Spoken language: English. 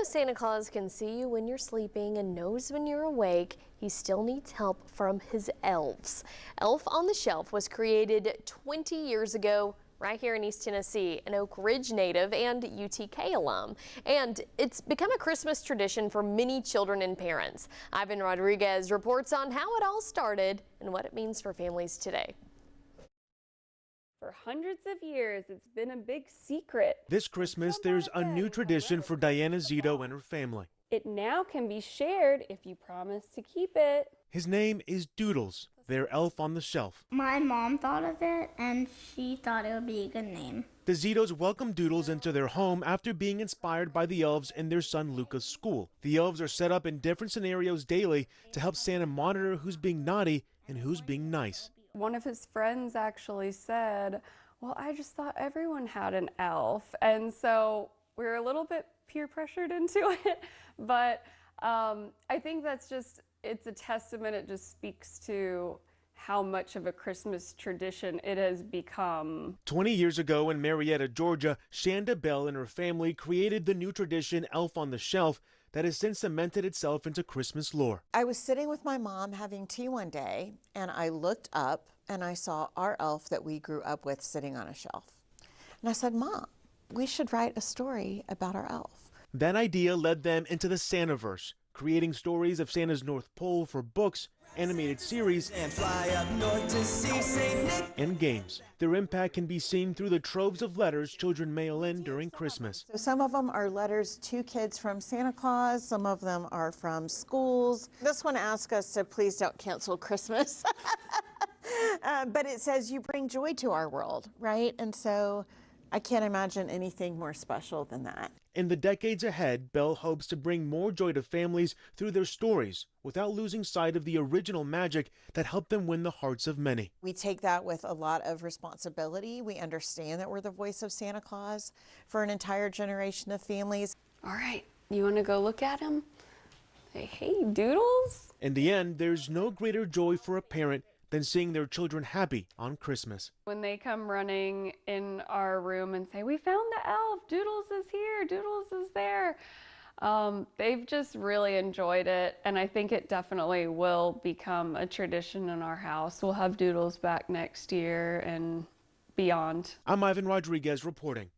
Santa Claus can see you when you're sleeping and knows when you're awake, he still needs help from his elves. Elf on the Shelf was created 20 years ago right here in East Tennessee, an Oak Ridge native and UTK alum. And it's become a Christmas tradition for many children and parents. Ivan Rodriguez reports on how it all started and what it means for families today. For hundreds of years, it's been a big secret. This Christmas, there's a new tradition for Diana Zito and her family. It now can be shared if you promise to keep it. His name is Doodles, their elf on the shelf. My mom thought of it, and she thought it would be a good name. The Zitos welcomed Doodles into their home after being inspired by the elves in their son Luca's school. The elves are set up in different scenarios daily to help Santa monitor who's being naughty and who's being nice. One of his friends actually said, well, I just thought everyone had an elf. And so we were a little bit peer pressured into it. But I think that's just, it's a testament. It just speaks to how much of a Christmas tradition it has become. 20 years ago in Marietta, Georgia, Shanda Bell and her family created the new tradition Elf on the Shelf that has since cemented itself into Christmas lore. I was sitting with my mom having tea one day, and I looked up and I saw our elf that we grew up with sitting on a shelf. And I said, Mom, we should write a story about our elf. That idea led them into the Santaverse, creating stories of Santa's North Pole for books, animated series, and fly up north to see Saint Nick, and games. Their impact can be seen through the troves of letters children mail in during Christmas. So some of them are letters to kids from Santa Claus, some of them are from schools. This one asks us to please don't cancel Christmas. But it says you bring joy to our world, right? And so I can't imagine anything more special than that. In the decades ahead, Bell hopes to bring more joy to families through their stories without losing sight of the original magic that helped them win the hearts of many. We take that with a lot of responsibility. We understand that we're the voice of Santa Claus for an entire generation of families. All right, you want to go look at him? Say, hey, Doodles. In the end, there's no greater joy for a parent than seeing their children happy on Christmas. When they come running in our room and say, we found the elf, Doodles is here, Doodles is there. They've just really enjoyed it, and I think it definitely will become a tradition in our house. We'll have Doodles back next year and beyond. I'm Ivan Rodriguez reporting.